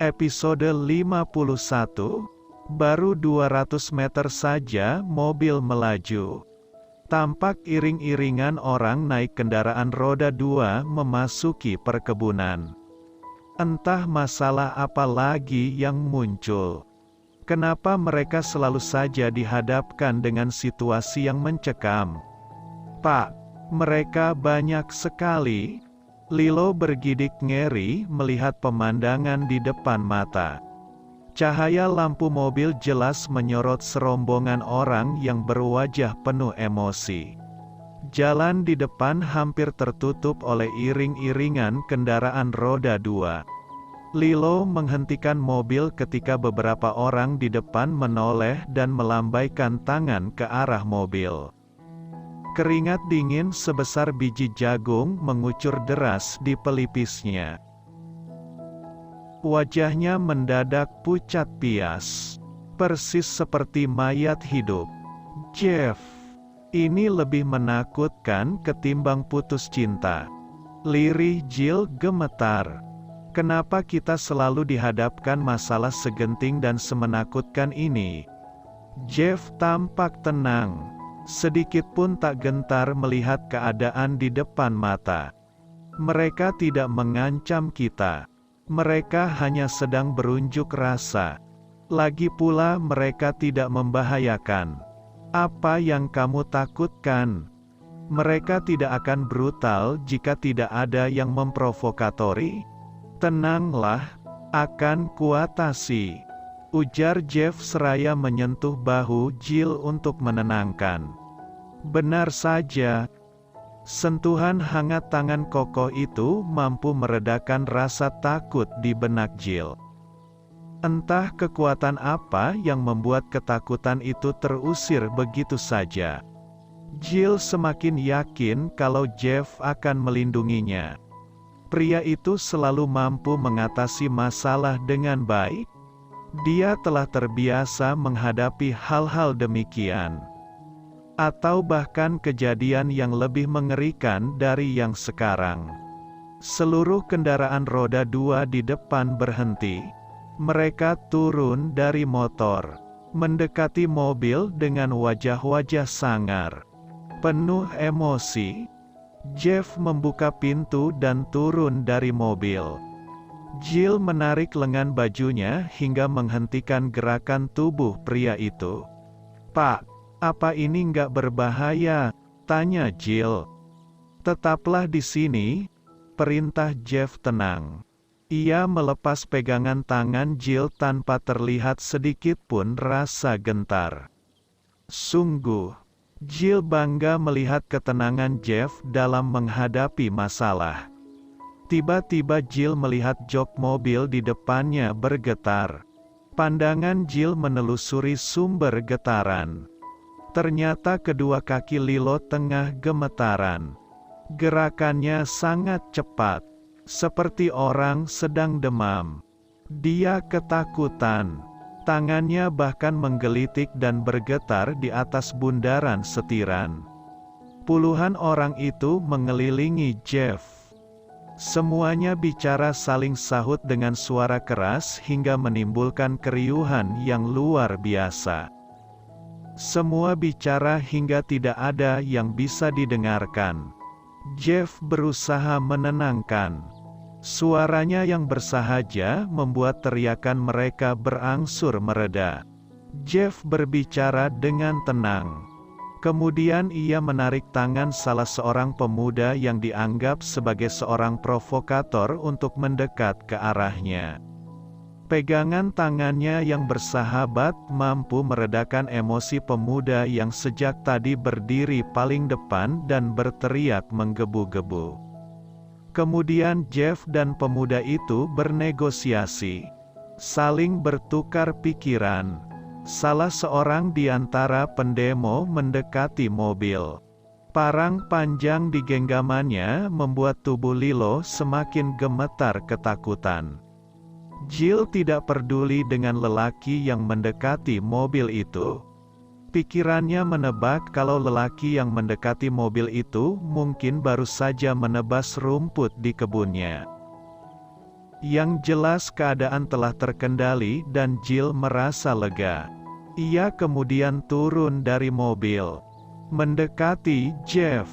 Episode 51. Baru 200 meter saja mobil melaju. Tampak iring-iringan orang naik kendaraan roda 2 memasuki perkebunan. Entah masalah apa lagi yang muncul. Kenapa mereka selalu saja dihadapkan dengan situasi yang mencekam? Pak, mereka banyak sekali. Lilo bergidik ngeri melihat pemandangan di depan mata. Cahaya lampu mobil jelas menyorot serombongan orang yang berwajah penuh emosi. Jalan di depan hampir tertutup oleh iring-iringan kendaraan roda 2. Lilo menghentikan mobil ketika beberapa orang di depan menoleh dan melambaikan tangan ke arah mobil. Keringat dingin sebesar biji jagung mengucur deras di pelipisnya. Wajahnya mendadak pucat pias, persis seperti mayat hidup. Jeff, ini lebih menakutkan ketimbang putus cinta. Lirih Jill gemetar. Kenapa kita selalu dihadapkan masalah segenting dan semenakutkan ini? Jeff tampak tenang. Sedikit pun tak gentar melihat keadaan di depan mata. Mereka tidak mengancam kita. Mereka hanya sedang berunjuk rasa. Lagi pula mereka tidak membahayakan. Apa yang kamu takutkan? Mereka tidak akan brutal jika tidak ada yang memprovokatori. Tenanglah, akan kuatasi. Ujar Jeff seraya menyentuh bahu Jill untuk menenangkan. Benar saja. Sentuhan hangat tangan kokoh itu mampu meredakan rasa takut di benak Jill. Entah kekuatan apa yang membuat ketakutan itu terusir begitu saja. Jill semakin yakin kalau Jeff akan melindunginya. Pria itu selalu mampu mengatasi masalah dengan baik. Dia telah terbiasa menghadapi hal-hal demikian. Atau bahkan kejadian yang lebih mengerikan dari yang sekarang. Seluruh kendaraan roda 2 di depan berhenti. Mereka turun dari motor, mendekati mobil dengan wajah-wajah sangar, penuh emosi. Jeff membuka pintu dan turun dari mobil. Jill menarik lengan bajunya hingga menghentikan gerakan tubuh pria itu. "Pak, apa ini nggak berbahaya?" tanya Jill. "Tetaplah di sini," perintah Jeff tenang. Ia melepas pegangan tangan Jill tanpa terlihat sedikit pun rasa gentar. Sungguh, Jill bangga melihat ketenangan Jeff dalam menghadapi masalah. Tiba-tiba Jill melihat jok mobil di depannya bergetar. Pandangan Jill menelusuri sumber getaran. Ternyata kedua kaki Lilo tengah gemetaran. Gerakannya sangat cepat, seperti orang sedang demam. Dia ketakutan. Tangannya bahkan menggelitik dan bergetar di atas bundaran setiran. Puluhan orang itu mengelilingi Jeff. Semuanya bicara saling sahut dengan suara keras hingga menimbulkan keriuhan yang luar biasa. Semua bicara hingga tidak ada yang bisa didengarkan. Jeff berusaha menenangkan. Suaranya yang bersahaja membuat teriakan mereka berangsur mereda. Jeff berbicara dengan tenang. Kemudian ia menarik tangan salah seorang pemuda yang dianggap sebagai seorang provokator untuk mendekat ke arahnya. Pegangan tangannya yang bersahabat mampu meredakan emosi pemuda yang sejak tadi berdiri paling depan dan berteriak menggebu-gebu. Kemudian Jeff dan pemuda itu bernegosiasi, saling bertukar pikiran. Salah seorang di antara pendemo mendekati mobil. Parang panjang di genggamannya membuat tubuh Lilo semakin gemetar ketakutan. Jill tidak peduli dengan lelaki yang mendekati mobil itu. Pikirannya menebak kalau lelaki yang mendekati mobil itu mungkin baru saja menebas rumput di kebunnya. Yang jelas keadaan telah terkendali dan Jill merasa lega. Ia kemudian turun dari mobil, mendekati Jeff.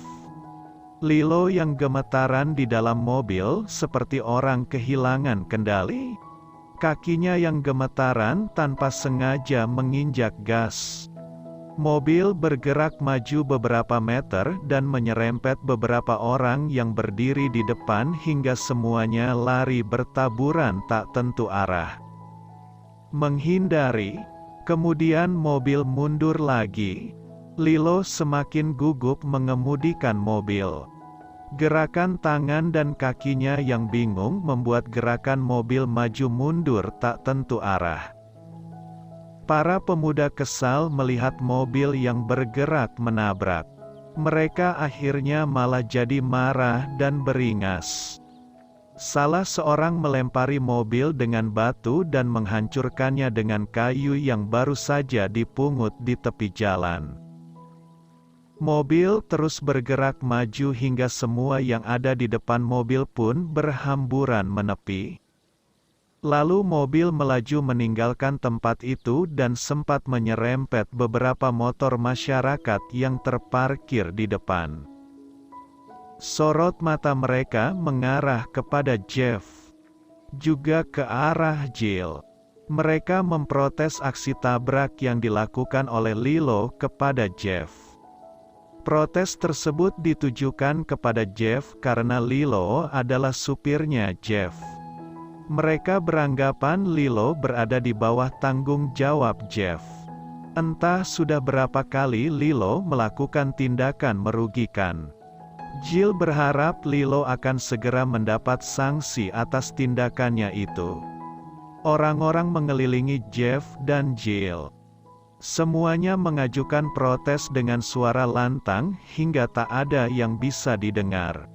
Lilo yang gemetaran di dalam mobil seperti orang kehilangan kendali. Kakinya yang gemetaran tanpa sengaja menginjak gas. Mobil bergerak maju beberapa meter dan menyerempet beberapa orang yang berdiri di depan hingga semuanya lari bertaburan tak tentu arah. Menghindari, kemudian mobil mundur lagi. Lilo semakin gugup mengemudikan mobil. Gerakan tangan dan kakinya yang bingung membuat gerakan mobil maju mundur tak tentu arah. Para pemuda kesal melihat mobil yang bergerak menabrak. Mereka akhirnya malah jadi marah dan beringas. Salah seorang melempari mobil dengan batu dan menghancurkannya dengan kayu yang baru saja dipungut di tepi jalan. Mobil terus bergerak maju hingga semua yang ada di depan mobil pun berhamburan menepi. Lalu mobil melaju meninggalkan tempat itu dan sempat menyerempet beberapa motor masyarakat yang terparkir di depan. Sorot mata mereka mengarah kepada Jeff, juga ke arah Jill. Mereka memprotes aksi tabrak yang dilakukan oleh Lilo kepada Jeff. Protes tersebut ditujukan kepada Jeff karena Lilo adalah supirnya Jeff. Mereka beranggapan Lilo berada di bawah tanggung jawab Jeff. Entah sudah berapa kali Lilo melakukan tindakan merugikan. Jill berharap Lilo akan segera mendapat sanksi atas tindakannya itu. Orang-orang mengelilingi Jeff dan Jill. Semuanya mengajukan protes dengan suara lantang hingga tak ada yang bisa didengar.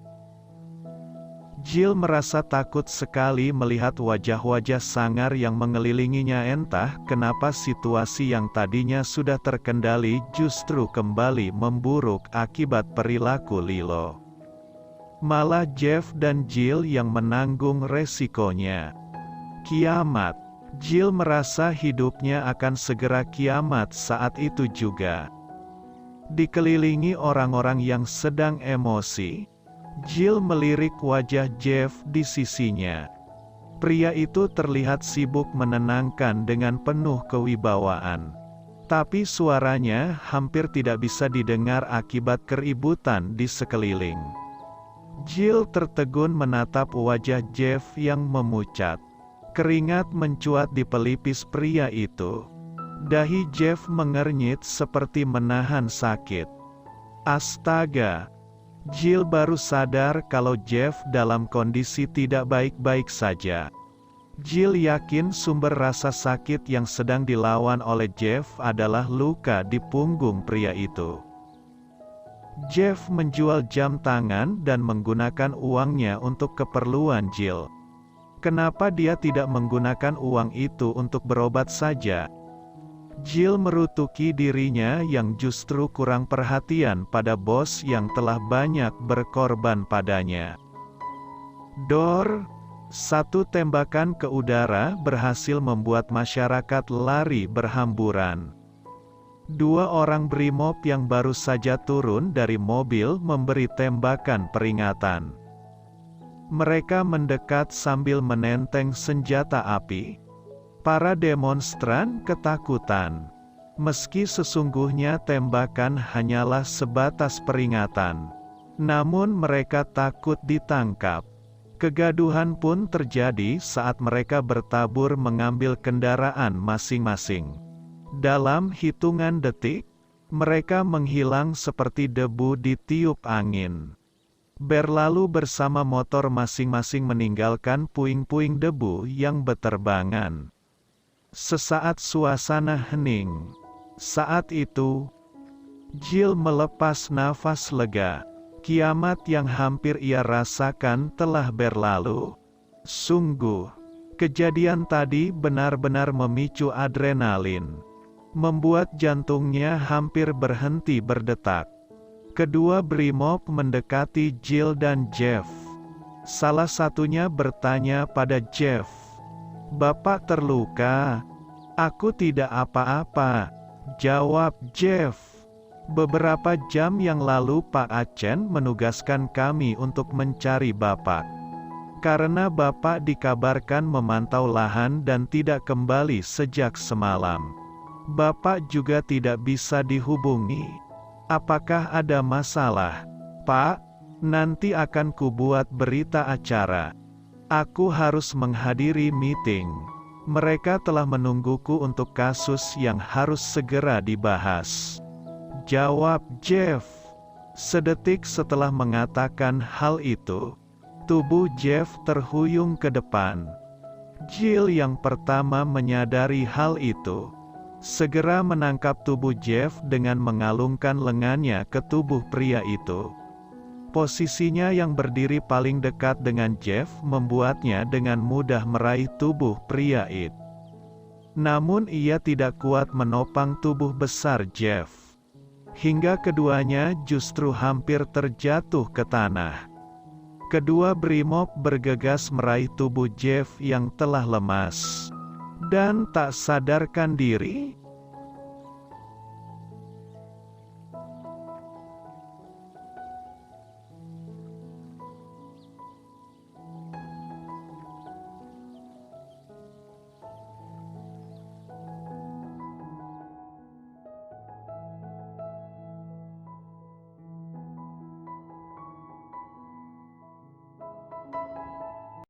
Jill merasa takut sekali melihat wajah-wajah sangar yang mengelilinginya. Entah kenapa situasi yang tadinya sudah terkendali justru kembali memburuk akibat perilaku Lilo. Malah Jeff dan Jill yang menanggung resikonya. Kiamat. Jill merasa hidupnya akan segera kiamat saat itu juga. Dikelilingi orang-orang yang sedang emosi, Jill melirik wajah Jeff di sisinya. Pria itu terlihat sibuk menenangkan dengan penuh kewibawaan. Tapi suaranya hampir tidak bisa didengar akibat keributan di sekeliling. Jill tertegun menatap wajah Jeff yang memucat. Keringat mencuat di pelipis pria itu. Dahi Jeff mengernyit seperti menahan sakit. Astaga! Jill baru sadar kalau Jeff dalam kondisi tidak baik-baik saja. Jill yakin sumber rasa sakit yang sedang dilawan oleh Jeff adalah luka di punggung pria itu. Jeff menjual jam tangan dan menggunakan uangnya untuk keperluan Jill. Kenapa dia tidak menggunakan uang itu untuk berobat saja? Jill merutuki dirinya yang justru kurang perhatian pada bos yang telah banyak berkorban padanya. Dor! Satu tembakan ke udara berhasil membuat masyarakat lari berhamburan. Dua orang brimob yang baru saja turun dari mobil memberi tembakan peringatan. Mereka mendekat sambil menenteng senjata api. Para demonstran ketakutan. Meski sesungguhnya tembakan hanyalah sebatas peringatan. Namun mereka takut ditangkap. Kegaduhan pun terjadi saat mereka bertabur mengambil kendaraan masing-masing. Dalam hitungan detik, mereka menghilang seperti debu ditiup angin. Berlalu bersama motor masing-masing meninggalkan puing-puing debu yang beterbangan. Sesaat suasana hening. Saat itu, Jill melepas nafas lega. Kiamat yang hampir ia rasakan telah berlalu. Sungguh, kejadian tadi benar-benar memicu adrenalin. Membuat jantungnya hampir berhenti berdetak. Kedua brimob mendekati Jill dan Jeff. Salah satunya bertanya pada Jeff, "Bapak terluka?" "Aku tidak apa-apa," jawab Jeff. "Beberapa jam yang lalu Pak Acen menugaskan kami untuk mencari Bapak. Karena Bapak dikabarkan memantau lahan dan tidak kembali sejak semalam. Bapak juga tidak bisa dihubungi. Apakah ada masalah?" "Pak, nanti akan kubuat berita acara. Aku harus menghadiri meeting. Mereka telah menungguku untuk kasus yang harus segera dibahas," jawab Jeff. Sedetik setelah mengatakan hal itu, tubuh Jeff terhuyung ke depan. Jill yang pertama menyadari hal itu, segera menangkap tubuh Jeff dengan mengalungkan lengannya ke tubuh pria itu. Posisinya yang berdiri paling dekat dengan Jeff membuatnya dengan mudah meraih tubuh pria itu. Namun ia tidak kuat menopang tubuh besar Jeff. Hingga keduanya justru hampir terjatuh ke tanah. Kedua brimob bergegas meraih tubuh Jeff yang telah lemas. Dan tak sadarkan diri,